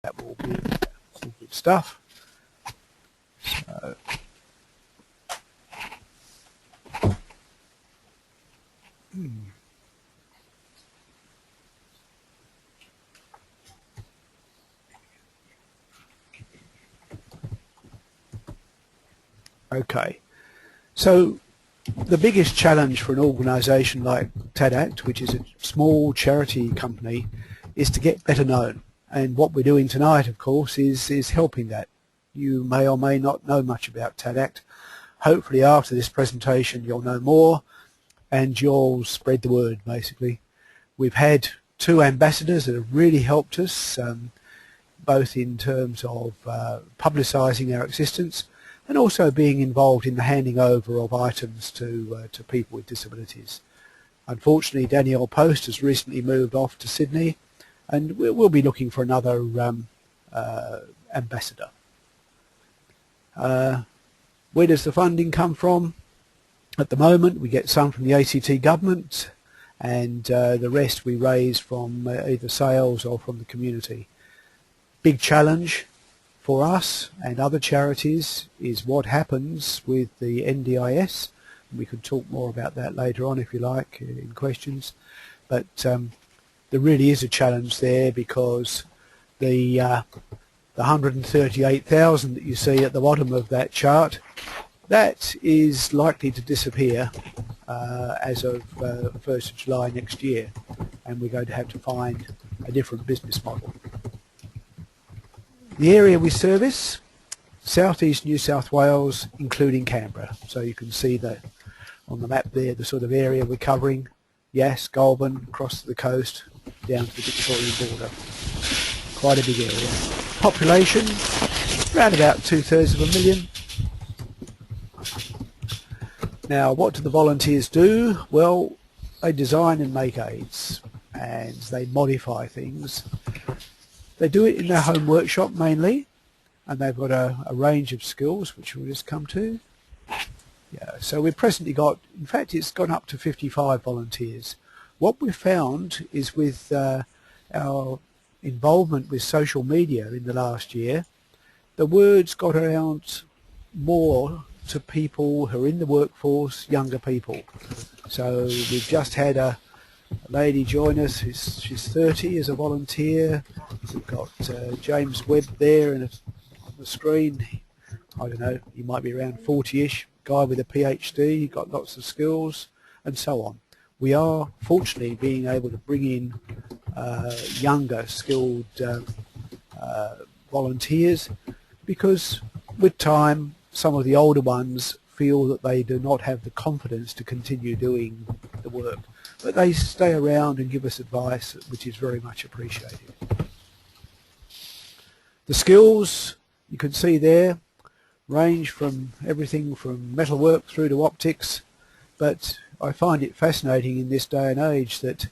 that will be some good stuff. So, okay, so the biggest challenge for an organisation like TADACT, which is a small charity company, is to get better known. And what we're doing tonight, of course, is helping that. You may or may not know much about TADACT. Hopefully after this presentation you'll know more and you'll spread the word, basically. We've had 2 ambassadors that have really helped us, both in terms of publicising our existence and also being involved in the handing over of items to people with disabilities. Unfortunately, Danielle Post has recently moved off to Sydney, and we'll be looking for another ambassador. Where does the funding come from? At the moment we get some from the ACT government, and the rest we raise from either sales or from the community. Big challenge for us and other charities is what happens with the NDIS. We can talk more about that later on if you like in questions, but there really is a challenge there, because the 138,000 that you see at the bottom of that chart, that is likely to disappear as of 1st of July next year, and we're going to have to find a different business model. The area we service, southeast New South Wales, including Canberra. So you can see that on the map there, the sort of area we're covering. Yass, Goulburn, across the coast, down to the Victorian border. Quite a big area. Population, around about 2/3 of a million. Now, what do the volunteers do? Well, they design and make aids, and they modify things. They do it in their home workshop mainly, and they've got a range of skills which we'll just come to. Yeah, so we've presently got, in fact it's gone up to 55 volunteers. What we've found is with our involvement with social media in the last year, the word's got around more to people who are in the workforce, younger people. So we've just had a lady join us, she's 30 as a volunteer. We've got James Webb there on the screen. I don't know, he might be around 40-ish, guy with a PhD, got lots of skills, and so on. We are fortunately being able to bring in younger, skilled volunteers, because with time some of the older ones feel that they do not have the confidence to continue doing the work. But they stay around and give us advice, which is very much appreciated. The skills you can see there range from everything from metalwork through to optics, but I find it fascinating in this day and age that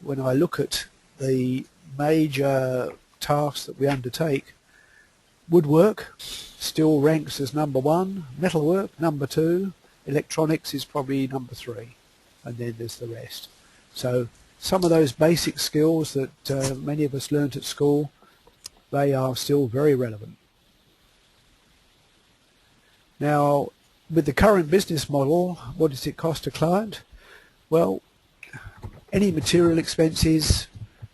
when I look at the major tasks that we undertake, woodwork still ranks as number 1, metalwork number 2, electronics is probably number 3, and then there's the rest. So some of those basic skills that many of us learnt at school, they are still very relevant. Now, with the current business model, what does it cost a client? Well, any material expenses,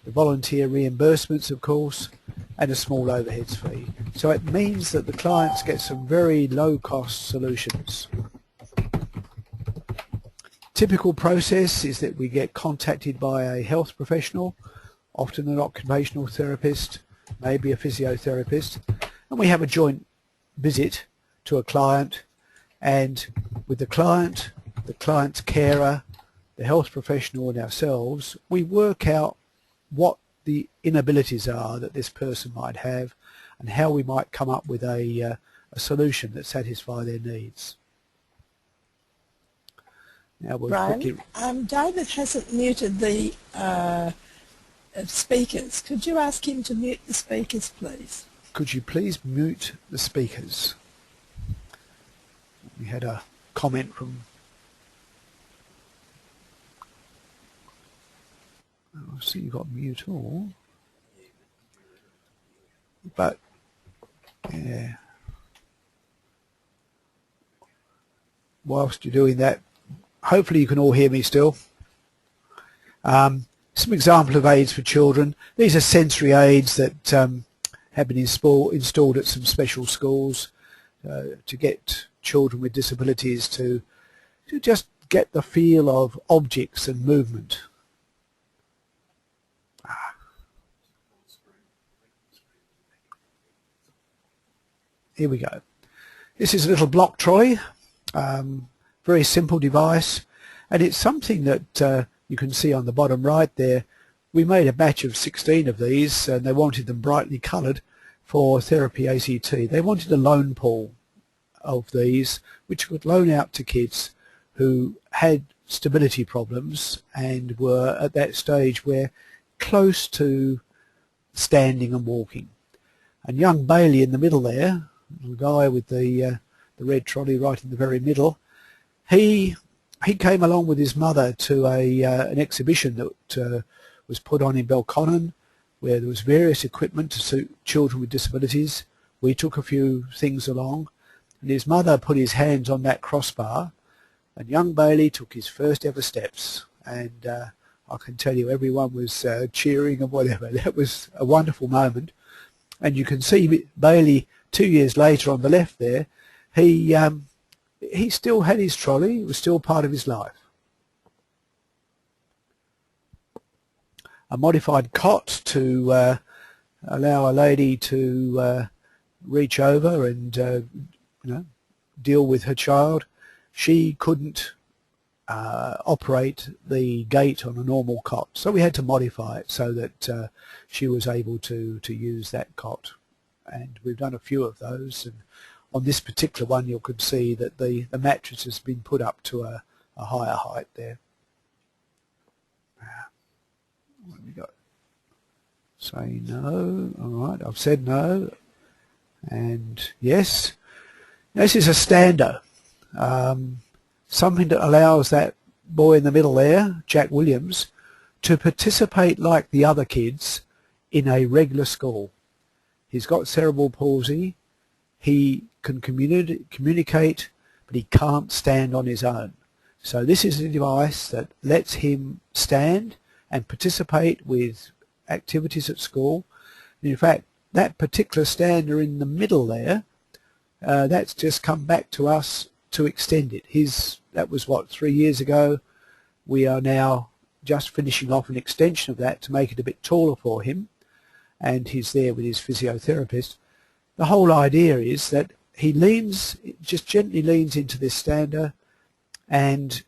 the volunteer reimbursements of course, and a small overheads fee. So it means that the clients get some very low cost solutions. Typical process is that we get contacted by a health professional, often an occupational therapist, maybe a physiotherapist, and we have a joint visit to a client, and with the client's carer, the health professional and ourselves, we work out what the inabilities are that this person might have and how we might come up with a solution that satisfies their needs. Now we'll Brian, David hasn't muted the speakers. Could you ask him to mute the speakers, please? Could you please mute the speakers? We had a comment from... Oh, I see you got mute all. but yeah. Whilst you're doing that, hopefully you can all hear me still. Some example of aids for children. These are sensory aids that have been installed at some special schools to get children with disabilities to just get the feel of objects and movement. Here we go. This is a little block trolley, very simple device, and it's something that you can see on the bottom right there. We made a batch of 16 of these, and they wanted them brightly coloured for therapy ACT. They wanted a loan pool of these which could loan out to kids who had stability problems and were at that stage where close to standing and walking. And young Bailey in the middle there, the guy with the red trolley right in the very middle, he came along with his mother to an exhibition that was put on in Belconnen, where there was various equipment to suit children with disabilities. We took a few things along, and his mother put his hands on that crossbar, and young Bailey took his first ever steps, and I can tell you everyone was cheering and whatever. That was a wonderful moment. And you can see Bailey 2 years later on the left there. He still had his trolley. It was still part of his life. A modified cot to allow a lady to reach over and deal with her child. She couldn't operate the gate on a normal cot, so we had to modify it so that she was able to use that cot. And we've done a few of those, and on this particular one you could see that the mattress has been put up to a higher height there. What have we got? Say no. All right, I've said no and yes. This is a stander, something that allows that boy in the middle there, Jack Williams, to participate like the other kids in a regular school. He's got cerebral palsy, he can communicate, but he can't stand on his own. So this is a device that lets him stand and participate with activities at school. And in fact, that particular stander in the middle there, that's just come back to us to extend it. That was what, 3 years ago. We are now just finishing off an extension of that to make it a bit taller for him, and he's there with his physiotherapist. The whole idea is that he just gently leans into this stander, and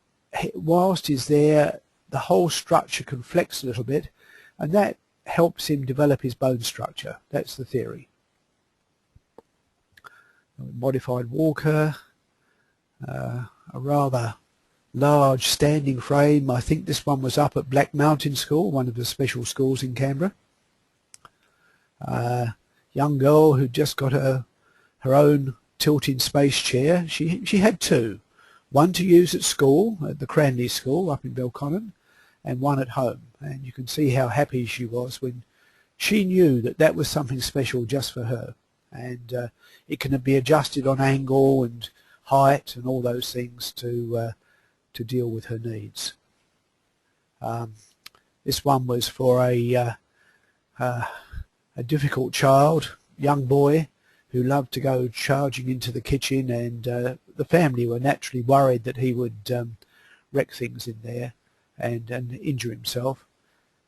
whilst he's there, the whole structure can flex a little bit, and that helps him develop his bone structure. That's the theory. A modified walker, a rather large standing frame. I think this one was up at Black Mountain School, one of the special schools in Canberra. Young girl who just got her own tilting space chair. She had two, one to use at school, at the Cranley School up in Belconnen, and one at home. And you can see how happy she was when she knew that that was something special just for her. And it can be adjusted on angle and height and all those things to deal with her needs. This one was for a difficult child, young boy, who loved to go charging into the kitchen, and the family were naturally worried that he would wreck things in there and injure himself.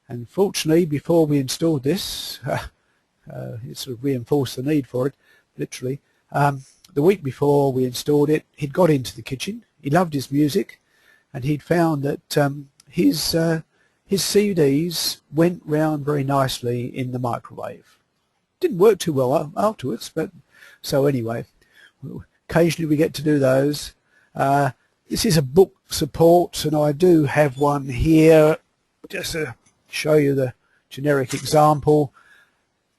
And fortunately, before we installed this, it sort of reinforced the need for it, literally. The week before we installed it, he'd got into the kitchen, he loved his music, and he'd found that his CDs went round very nicely in the microwave. Didn't work too well afterwards, but so anyway, occasionally we get to do those. This is a book support, and I do have one here just to show you the generic example.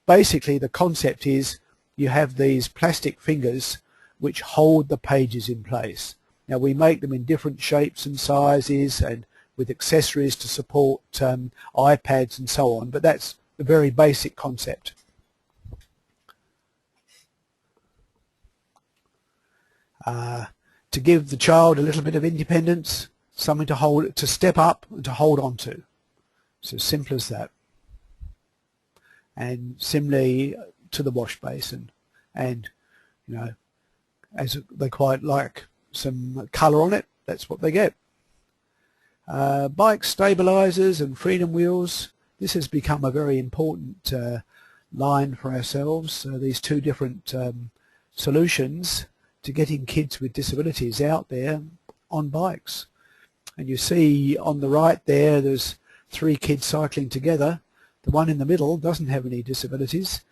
Basically, the concept is you have these plastic fingers which hold the pages in place. Now, we make them in different shapes and sizes and with accessories to support iPads and so on, but that's the very basic concept. to give the child a little bit of independence, something to step up and to hold on to. It's as simple as that. And similarly to the wash basin, and you know, as they quite like some colour on it, that's what they get. Bike stabilizers and freedom wheels. This has become a very important line for ourselves. These two different solutions to getting kids with disabilities out there on bikes. And you see on the right there, there's 3 kids cycling together. The one in the middle doesn't have any disabilities,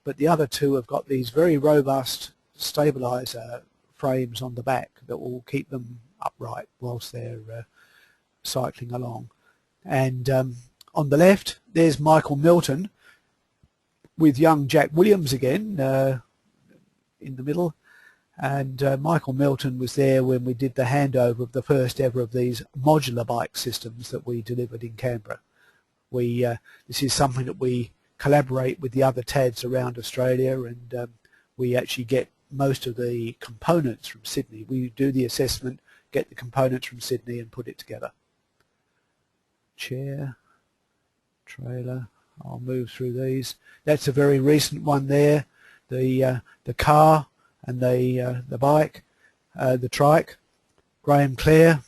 but the other 2 have got these very robust stabilizer frames on the back that will keep them upright whilst they're cycling along. And on the left, there's Michael Milton with young Jack Williams again in the middle. And Michael Milton was there when we did the handover of the first ever of these modular bike systems that we delivered in Canberra. This is something that we collaborate with the other TADs around Australia, and we actually get most of the components from Sydney. We do the assessment, get the components from Sydney and put it together. Chair, trailer, I'll move through these. That's a very recent one there, the car and the bike, the trike. Graham Clare,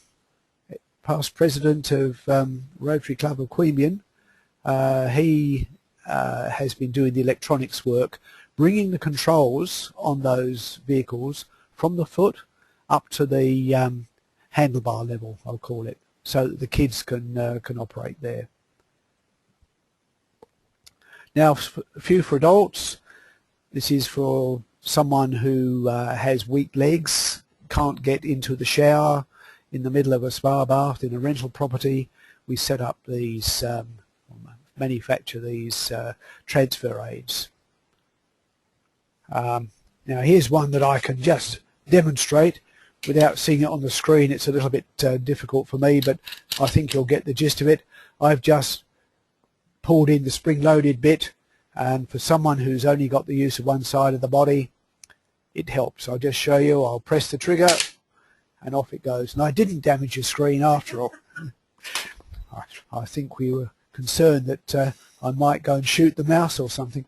past president of Rotary Club of Queanbeyan, he has been doing the electronics work, bringing the controls on those vehicles from the foot up to the handlebar level, I'll call it, so that the kids can operate there. Now, a few for adults. This is for someone who has weak legs, can't get into the shower in the middle of a spa bath in a rental property. We set up these, manufacture these transfer aids. Now here's one that I can just demonstrate without seeing it on the screen. It's a little bit difficult for me, but I think you'll get the gist of it. I've just pulled in the spring-loaded bit, and for someone who's only got the use of one side of the body, it helps. I'll just show you. I'll press the trigger and off it goes. And I didn't damage the screen after all. I think we were concerned that I might go and shoot the mouse or something.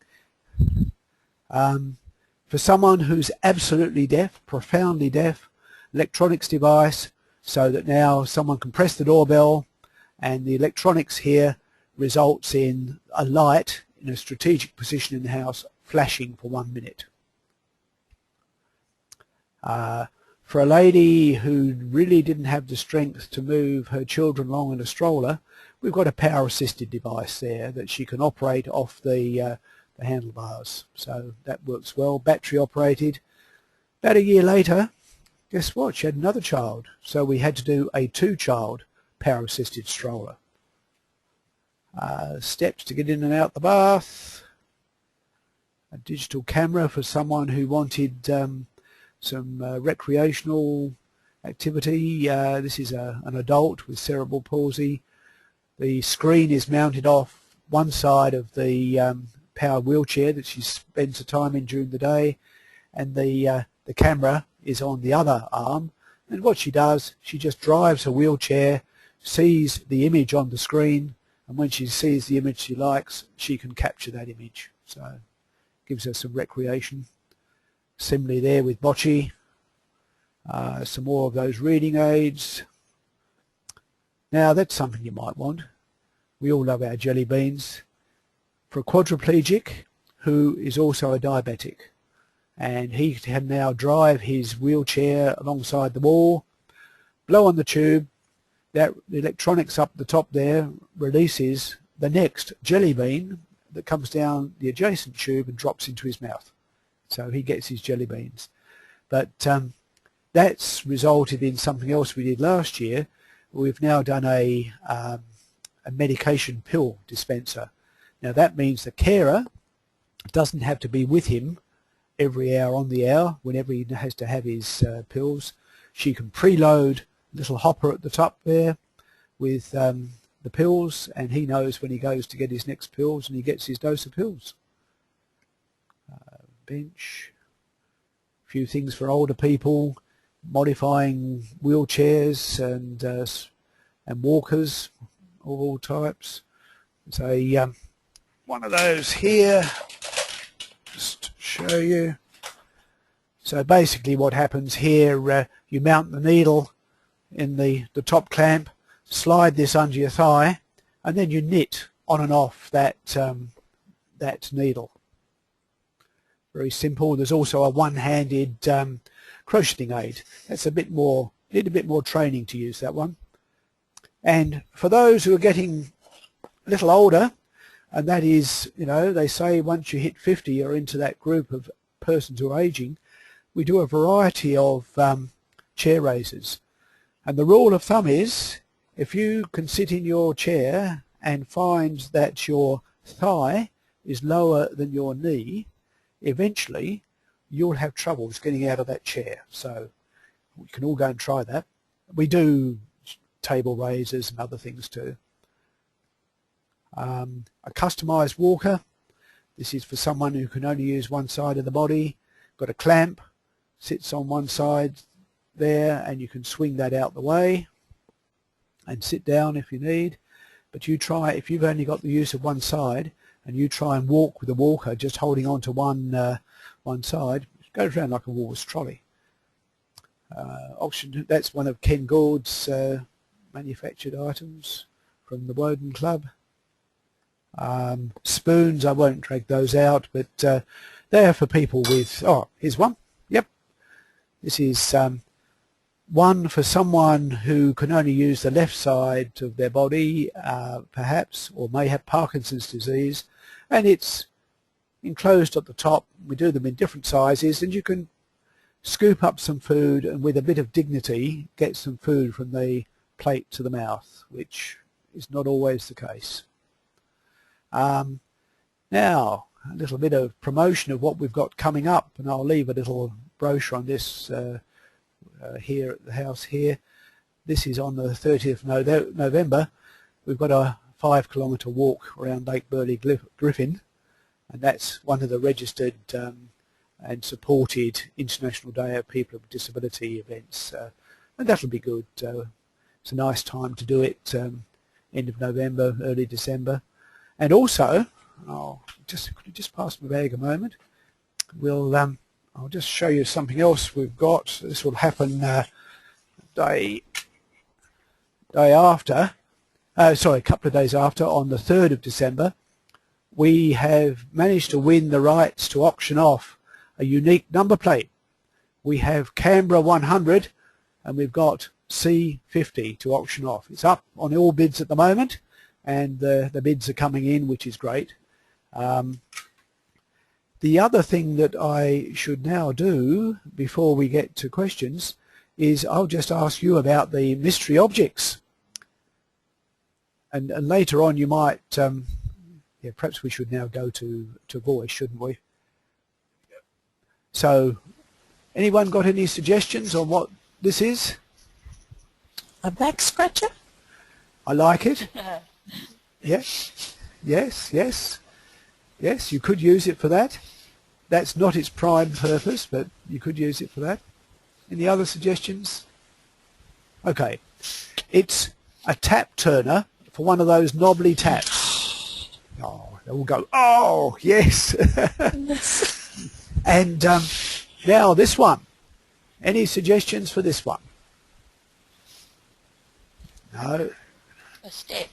For someone who's absolutely deaf, profoundly deaf, electronics device, so that now someone can press the doorbell and the electronics here results in a light in a strategic position in the house flashing for 1 minute. For a lady who really didn't have the strength to move her children along in a stroller, we've got a power assisted device there that she can operate off the handlebars, so that works well. Battery operated. About a year later, guess what, she had another child, so we had to do a 2-child power assisted stroller. Steps to get in and out the bath, a digital camera for someone who wanted some recreational activity. This is an adult with cerebral palsy. The screen is mounted off one side of the power wheelchair that she spends her time in during the day, and the camera is on the other arm, and what she does, she just drives her wheelchair, sees the image on the screen, and when she sees the image she likes, she can capture that image, so gives her some recreation. Similarly there with Bocce, some more of those reading aids. Now that's something you might want. We all love our jelly beans. For a quadriplegic who is also a diabetic, and he can now drive his wheelchair alongside the wall, blow on the tube, that the electronics up the top there releases the next jelly bean that comes down the adjacent tube and drops into his mouth. So he gets his jelly beans. But that's resulted in something else we did last year. We've now done a medication pill dispenser. Now that means the carer doesn't have to be with him every hour on the hour whenever he has to have his pills. She can preload a little hopper at the top there with the pills, and he knows when he goes to get his next pills and he gets his dose of pills. Bench, a few things for older people. modifying wheelchairs and walkers of all types. There's a one of those here, just to show you. So basically what happens here, you mount the needle in the top clamp, slide this under your thigh, and then you knit on and off that that needle. Very simple. There's also a one-handed crocheting aid. That's a bit more, need a bit more training to use that one. And for those who are getting a little older, and that is, you know, they say once you hit 50 you're into that group of persons who are aging, we do a variety of chair raisers. And the rule of thumb is, if you can sit in your chair and find that your thigh is lower than your knee, eventually you'll have troubles getting out of that chair. So we can all go and try that. We do table raisers and other things too. A customised walker. This is for someone who can only use one side of the body. Got a clamp, sits on one side there, and you can swing that out the way and sit down if you need. But you try, if you've only got the use of one side, and you try and walk with a walker just holding on to one side, it goes around like a walrus trolley. Auction, that's one of Ken Gould's manufactured items from the Woden Club. Spoons, I won't drag those out, but they are for people with, oh, here's one. Yep. This is one for someone who can only use the left side of their body, perhaps, or may have Parkinson's disease, and it's enclosed at the top. We do them in different sizes, and you can scoop up some food and with a bit of dignity get some food from the plate to the mouth, which is not always the case. Now, a little bit of promotion of what we've got coming up, and I'll leave a little brochure on this here at the house here. This is on the 30th of November. We've got a 5-kilometre walk around Lake Burley Griffin, and that's one of the registered and supported International Day of People with Disability events, and that'll be good. It's a nice time to do it, end of November, early December. And also, could you just pass my bag a moment? We'll I'll just show you something else we've got. This will happen day after, sorry, a couple of days after, on the 3rd of December. We have managed to win the rights to auction off a unique number plate. We have Canberra 100 and we've got C50 to auction off. It's up on all bids at the moment, and the bids are coming in, which is great. The other thing that I should now do before we get to questions is I'll just ask you about the mystery objects. And later on you might, yeah, perhaps we should now go to voice, shouldn't we? So, anyone got any suggestions on what this is? A back scratcher? I like it. Yes, yes, yes. Yes, you could use it for that. That's not its prime purpose, but you could use it for that. Any other suggestions? Okay. It's a tap turner for one of those knobbly taps. Oh, they all go, oh, yes. And now this one. Any suggestions for this one? No. A step.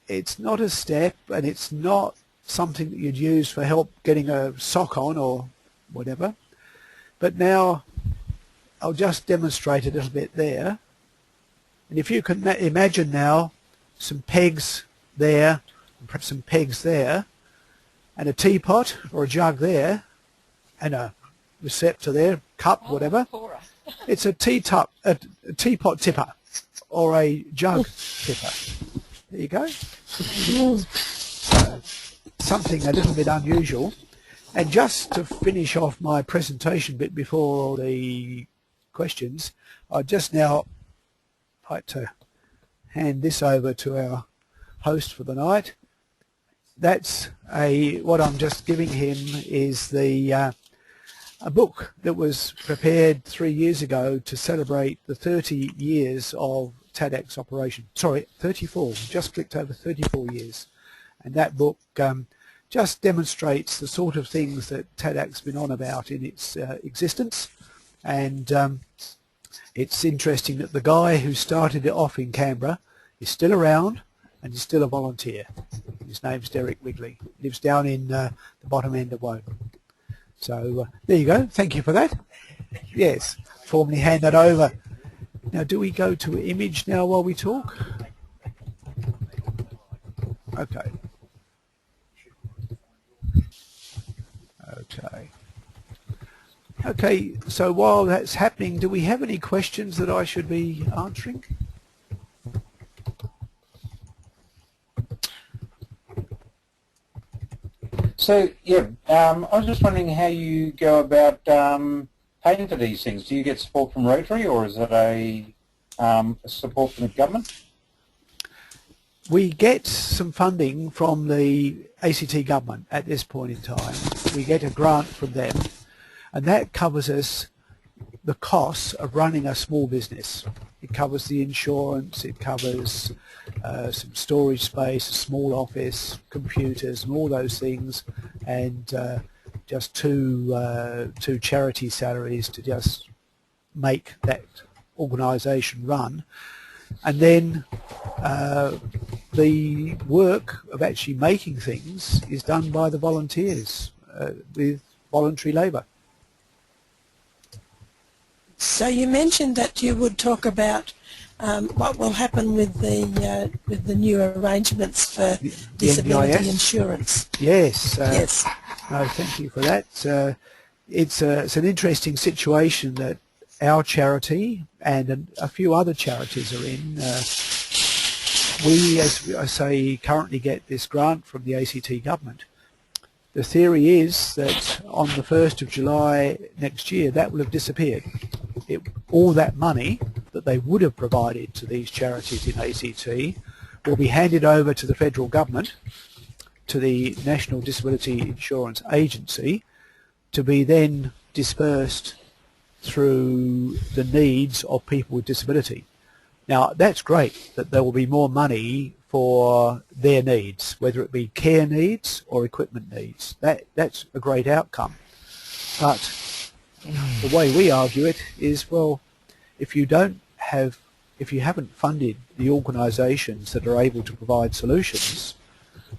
It's not a step, and it's not something that you'd use for help getting a sock on or whatever. But now I'll just demonstrate a little bit there. And if you can imagine now some pegs there, and perhaps some pegs there, and a teapot or a jug there, and a receptor there, cup, whatever. It's a teapot tipper or a jug tipper. There you go. So, something a little bit unusual. And just to finish off my presentation bit before the questions, I'd just now like to hand this over to our host for the night. That's what I'm just giving him is the a book that was prepared 3 years ago to celebrate the 30 years of TADAC's operation. Sorry, 34. We just clicked over 34 years. And that book just demonstrates the sort of things that TADAC's been on about in its existence. And it's interesting that the guy who started it off in Canberra is still around and is still a volunteer. His name's Derek Wigley. Lives down in the bottom end of Woden. So there you go. Thank you for that. Yes, formally hand that over. Now, do we go to image now while we talk? Okay. Okay. Okay, so while that's happening, do we have any questions that I should be answering? So, yeah, I was just wondering how you go about paying for these things. Do you get support from Rotary, or is it a support from the government? We get some funding from the ACT government at this point in time. We get a grant from them, and that covers us the costs of running a small business. It covers the insurance, it covers some storage space, a small office, computers and all those things, and just two charity salaries to just make that organisation run. And then the work of actually making things is done by the volunteers with voluntary labour. So you mentioned that you would talk about what will happen with the new arrangements for disability NDIS insurance. Yes. Yes. No, thank you for that. It's an interesting situation that our charity and a few other charities are in. We, as I say, currently get this grant from the ACT government. The theory is that on the 1st of July next year, that will have disappeared. All that money that they would have provided to these charities in ACT will be handed over to the federal government, to the National Disability Insurance Agency, to be then dispersed through the needs of people with disability. Now, that's great that there will be more money for their needs, whether it be care needs or equipment needs. That's a great outcome. But the way we argue it is, well, if you haven't funded the organisations that are able to provide solutions,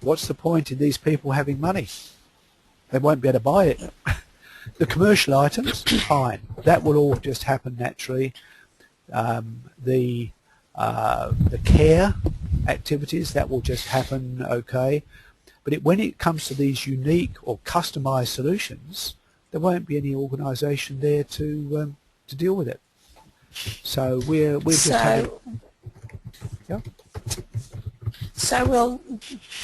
what's the point in these people having money? They won't be able to buy it. The commercial items, fine. That will all just happen naturally. The care activities, that will just happen okay. But when it comes to these unique or customised solutions, there won't be any organisation there to deal with it. So we're just having... Yeah. So will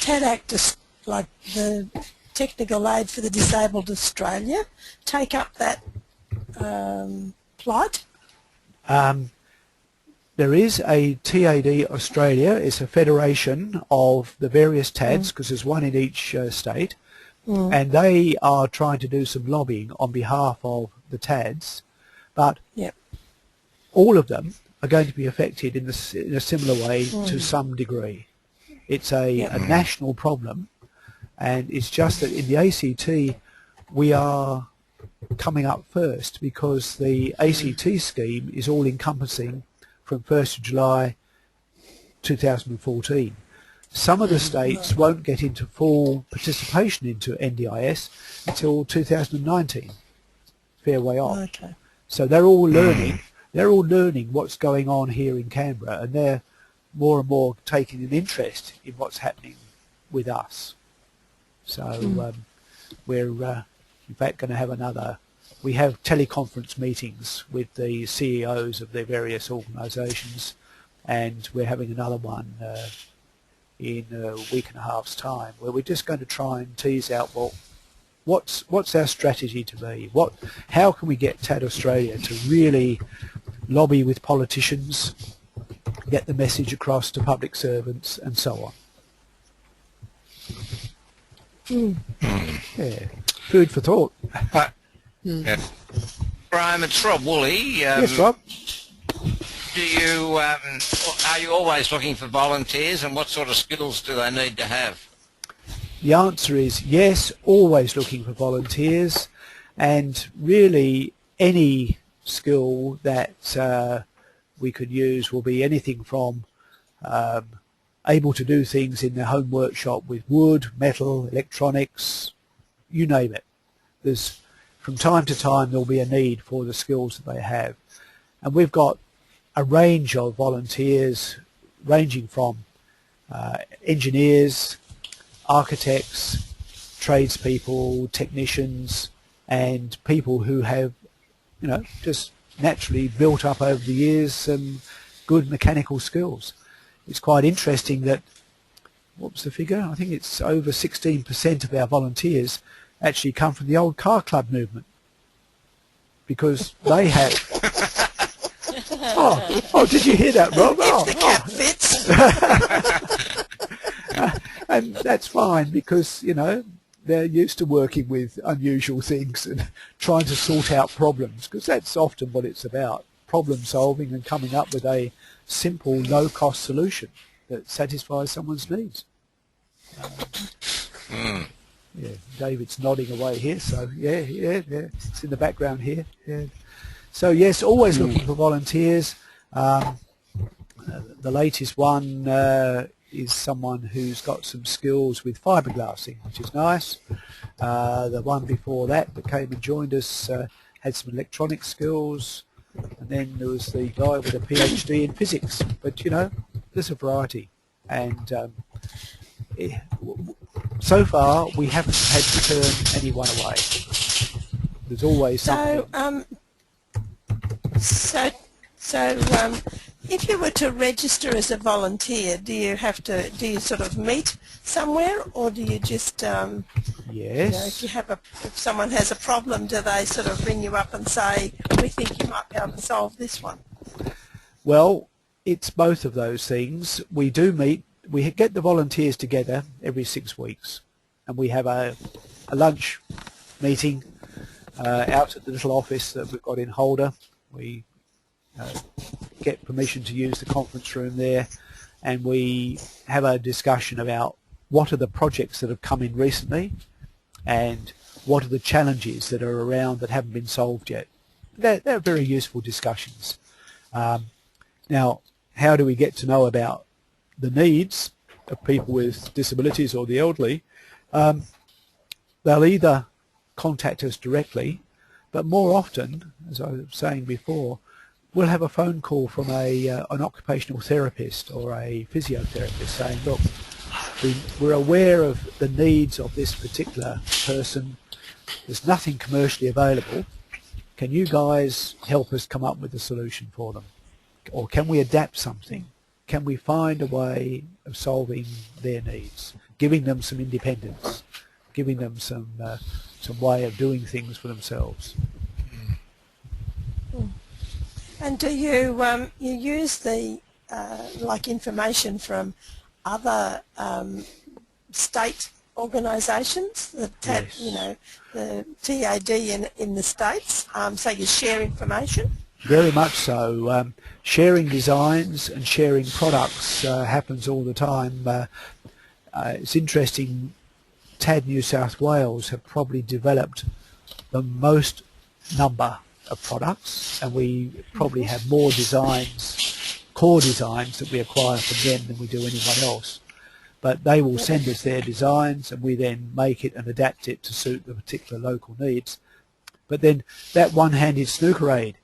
TADAC, like the Technical Aid for the Disabled Australia, take up that plight? There is a TAD Australia. It's a federation of the various TADs, because there's one in each state, and they are trying to do some lobbying on behalf of the TADs, but all of them are going to be affected in a similar way to some degree. It's a national problem, and it's just that in the ACT we are coming up first because the ACT scheme is all encompassing from 1st of July 2014. Some of the states won't get into full participation into NDIS until 2019. Fair way off. Okay. So they're all learning. They're all learning what's going on here in Canberra, and they're more and more taking an interest in what's happening with us. So we're in fact going to have we have teleconference meetings with the CEOs of their various organisations, and we're having another one in a week and a half's time, where we're just going to try and tease out, well, what's our strategy to be? How can we get TAD Australia to really lobby with politicians, get the message across to public servants, and so on? Yeah, food for thought. Yeah. Graham, it's Rob Woolley. Yes, Rob. Do you are you always looking for volunteers, and what sort of skills do they need to have? The answer is yes, always looking for volunteers, and really any skill that we could use will be anything from able to do things in their home workshop with wood, metal, electronics, you name it. There's, from time to time there'll be a need for the skills that they have, and we've got a range of volunteers ranging from engineers, architects, tradespeople, technicians, and people who have, you know, just naturally built up over the years some good mechanical skills. It's quite interesting that, what was the figure? I think it's over 16% of our volunteers actually come from the old car club movement, because they have... Oh, did you hear that, Rob? If the cap fits. And that's fine, because, you know, they're used to working with unusual things and trying to sort out problems, because that's often what it's about, problem solving and coming up with a simple, low-cost solution that satisfies someone's needs. Yeah, David's nodding away here, so yeah, it's in the background here. Yeah. So yes, always looking for volunteers. The latest one is someone who's got some skills with fiberglassing, which is nice. The one before that came and joined us had some electronic skills, and then there was the guy with a PhD in physics. But you know, there's a variety, and so far we haven't had to turn anyone away. There's always something. So if you were to register as a volunteer, do you sort of meet somewhere, or do you just Yes. you know, if someone has a problem, do they sort of ring you up and say, we think you might be able to solve this one? Well, it's both of those things. We do meet. We get the volunteers together every 6 weeks, and we have a lunch meeting out at the little office that we've got in Holder. We get permission to use the conference room there, and we have a discussion about what are the projects that have come in recently and what are the challenges that are around that haven't been solved yet. They're very useful discussions. Now, how do we get to know about the needs of people with disabilities or the elderly? They'll either contact us directly, but more often, as I was saying before, we'll have a phone call from an occupational therapist or a physiotherapist saying, look, we're aware of the needs of this particular person. There's nothing commercially available. Can you guys help us come up with a solution for them? Or can we adapt something? Can we find a way of solving their needs, giving them some independence, giving them some way of doing things for themselves? And do you you use the like information from other state organisations that have, Yes. you know, the TAD in the States, so you share information? Very much so. Sharing designs and sharing products happens all the time. It's interesting, TAD New South Wales have probably developed the most number of products, and we probably have more designs, core designs, that we acquire from them than we do anyone else. But they will send us their designs, and we then make it and adapt it to suit the particular local needs. But then that one-handed snooker aid,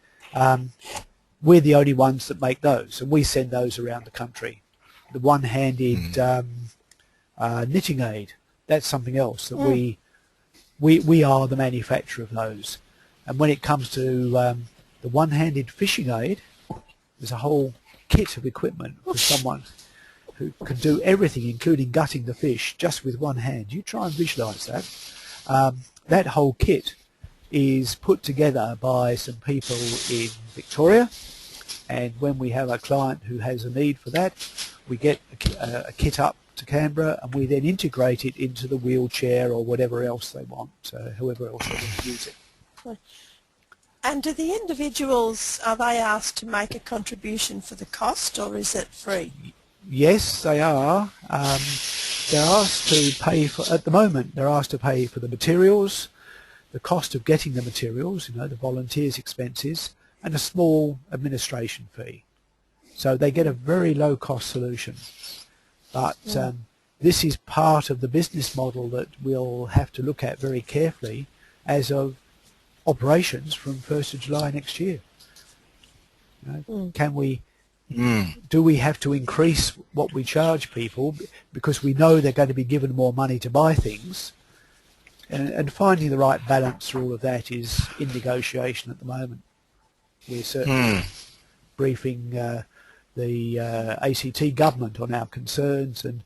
we're the only ones that make those, and we send those around the country. The one-handed knitting aid, that's something else that we are the manufacturer of those. And when it comes to the one-handed fishing aid, there's a whole kit of equipment for someone who can do everything, including gutting the fish, just with one hand. You try and visualise that. That whole kit is put together by some people in Victoria, and when we have a client who has a need for that, we get a kit up to Canberra, and we then integrate it into the wheelchair or whatever else they want, whoever else they want to use it. And do the individuals, are they asked to make a contribution for the cost, or is it free? Yes, they are. They're asked to pay for, at the moment, they're asked to pay for the materials, the cost of getting the materials, you know, the volunteers' expenses, and a small administration fee. So they get a very low-cost solution. But this is part of the business model that we'll have to look at very carefully as of operations from 1st of July next year. You know, can we, do we have to increase what we charge people because we know they're going to be given more money to buy things? And finding the right balance for all of that is in negotiation at the moment. We're certainly briefing the ACT government on our concerns, and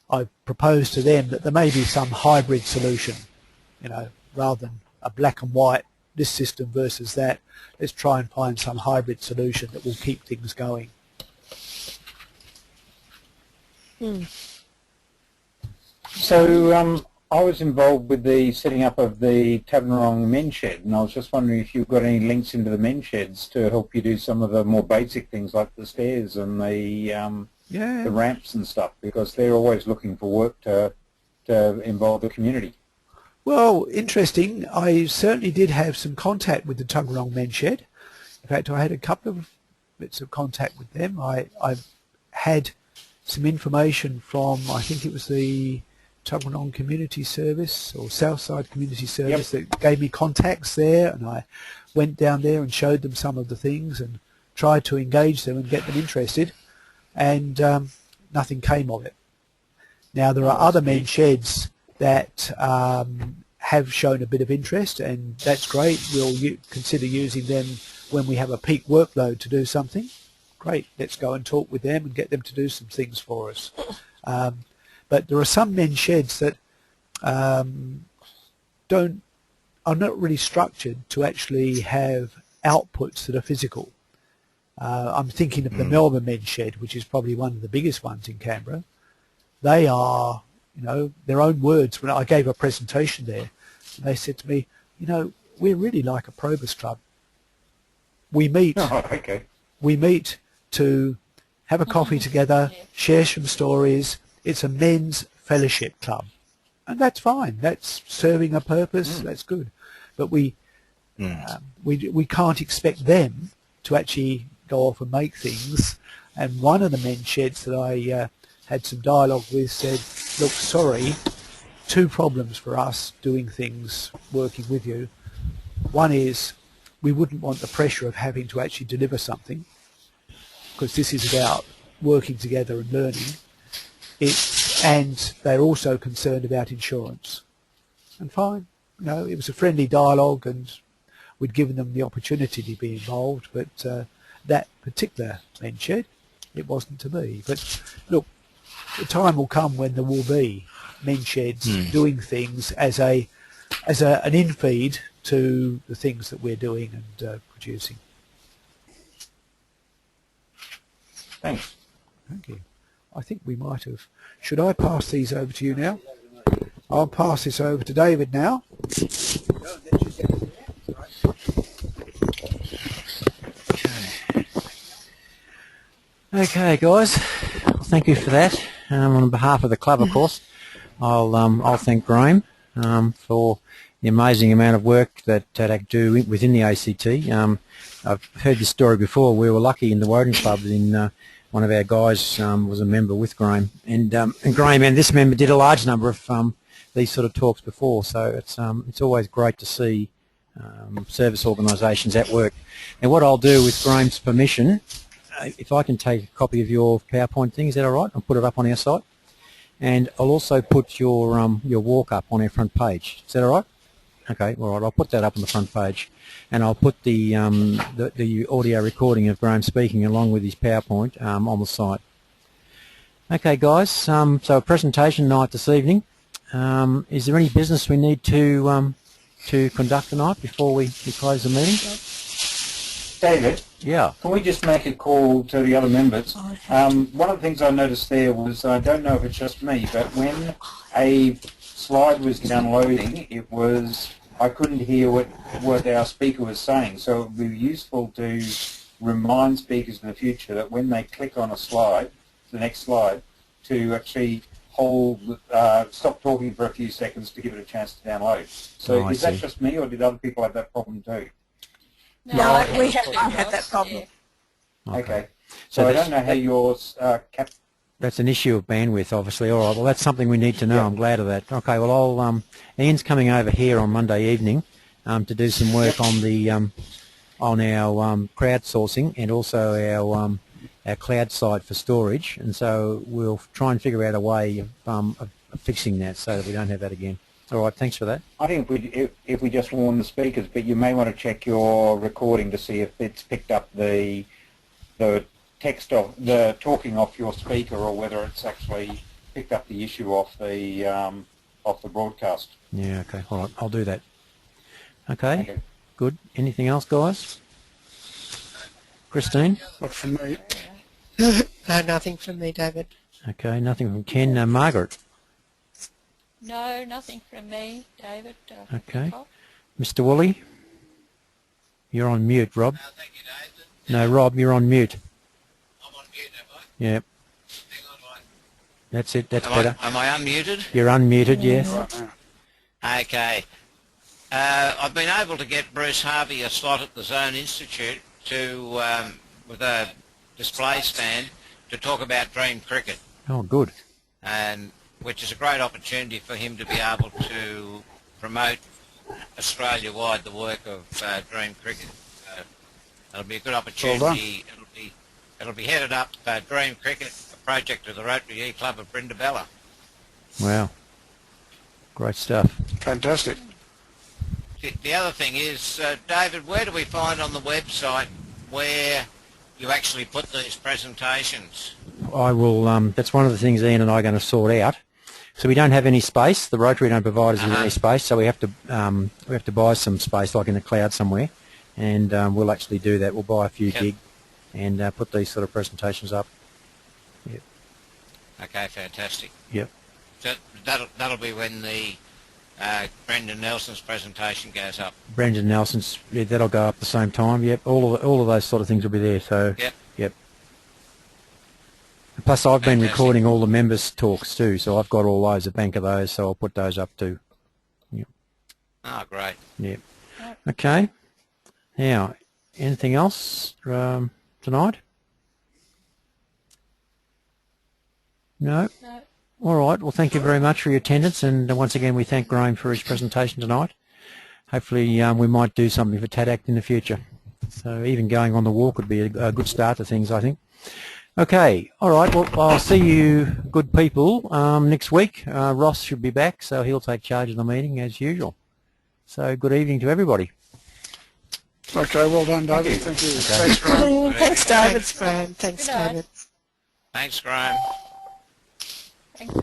I've proposed to them that there may be some hybrid solution, you know, rather than a black and white, this system versus that. Let's try and find some hybrid solution that will keep things going. So I was involved with the setting up of the Tabanarong men's shed, and I was just wondering if you've got any links into the men's sheds to help you do some of the more basic things like the stairs and the ramps and stuff, because they're always looking for work to involve the community. Well, interesting. I certainly did have some contact with the Tabanarong men's shed. In fact, I had a couple of bits of contact with them. I've had some information from, I think it was the Tabanarong Community Service or Southside Community Service that gave me contacts there, and I went down there and showed them some of the things and tried to engage them and get them interested, and nothing came of it. Now there are other men's sheds that have shown a bit of interest, and that's great. We'll consider using them when we have a peak workload to do something. Great, let's go and talk with them and get them to do some things for us. But there are some men's sheds that are not really structured to actually have outputs that are physical. I'm thinking of the Melbourne men's shed, which is probably one of the biggest ones in Canberra. They are, you know, their own words. When I gave a presentation there, they said to me, you know, we're really like a Probus club. We meet. We meet to have a coffee together, share some stories. It's a men's fellowship club, and that's fine. That's serving a purpose. That's good. But we can't expect them to actually go off and make things. And one of the men's sheds that I had some dialogue with said, look, sorry, two problems for us doing things, working with you. One is we wouldn't want the pressure of having to actually deliver something, because this is about working together and learning. And they're also concerned about insurance. And fine, you know, it was a friendly dialogue, and we'd given them the opportunity to be involved, but that particular men's shed, it wasn't to be. But look, the time will come when there will be men's sheds doing things as an in-feed to the things that we're doing and producing. Thanks. Thank you. I think we might have... Should I pass these over to you now? I'll pass this over to David now. Okay, guys. Well, thank you for that. On behalf of the club, of course, I'll thank Graham for the amazing amount of work that they do within the ACT. I've heard this story before. We were lucky in the Woden Club. One of our guys was a member with Graham, and Graham and this member did a large number of these sort of talks before. So it's always great to see service organisations at work. And what I'll do, with Graham's permission, if I can take a copy of your PowerPoint thing, is that all right? I'll put it up on our site, and I'll also put your walk up on our front page. Is that all right? Okay, all right. I'll put that up on the front page, and I'll put the audio recording of Graham speaking along with his PowerPoint on the site. Okay, guys. So a presentation night this evening. Is there any business we need to conduct tonight before we close the meeting? David? Yeah. Can we just make a call to the other members? One of the things I noticed there was, I don't know if it's just me, but when a slide was downloading, it was I couldn't hear what our speaker was saying. So it would be useful to remind speakers in the future that when they click on a slide, the next slide, to actually stop talking for a few seconds to give it a chance to download. So is that just me, or did other people have that problem too? No, we haven't had that problem. Okay. So I don't know how yours That's an issue of bandwidth, obviously. All right, well, that's something we need to know. I'm glad of that. Okay, well, Ian's coming over here on Monday evening to do some work on the on our crowdsourcing and also our cloud site for storage, and so we'll try and figure out a way of fixing that so that we don't have that again. All right, thanks for that. I think if we just warn the speakers, but you may want to check your recording to see if it's picked up the text of the talking off your speaker, or whether it's actually picked up the issue off the broadcast. Yeah. Okay. All right. I'll do that. Okay. Good. Anything else, guys? Christine? Not from me. No, nothing from me, David. Okay. Nothing from Ken. Margaret? No, nothing from me, David. Okay. Mr. Woolley? You're on mute, Rob. Thank you, David. No, Rob, you're on mute. I'm on mute, am I? Yep. Hang on, That's it. That's better. Am I unmuted? You're unmuted, yes. Okay. I've been able to get Bruce Harvey a slot at the Zone Institute to, with a display stand, to talk about Dream Cricket, Oh, good. and which is a great opportunity for him to be able to promote Australia-wide the work of Dream Cricket. It'll be a good opportunity. It'll be headed up Dream Cricket, a project of the Rotary E Club of Brindabella. Wow. Great stuff. Fantastic. The other thing is, David, where do we find on the website where you actually put these presentations? I will, that's one of the things Ian and I are going to sort out. So we don't have any space. The Rotary don't provide us with any space, so we have to buy some space, like in the cloud somewhere, and we'll actually do that. We'll buy a few gig and put these sort of presentations up. Yep. Okay, fantastic. Yep. So that'll be when the Brendan Nelson's presentation goes up. Brendan Nelson's, yeah, that'll go up at the same time. Yep. All of those sort of things will be there. So. Yep. Yep. Plus, I've been recording all the members' talks too, so I've got all those, a bank of those, so I'll put those up too. Yep. Oh, great. Yep. Okay. Now, anything else tonight? No? No. All right. Well, thank you very much for your attendance, and once again, we thank Graham for his presentation tonight. Hopefully, we might do something for TADACT in the future. So even going on the walk would be a good start to things, I think. Okay, all right, well, I'll see you good people next week. Ross should be back, so he'll take charge of the meeting as usual. So good evening to everybody. Okay, well done, David. Thank you. Okay. Thanks, Graham. Thanks, David. Thanks, David. Thanks, Graham. Thank you.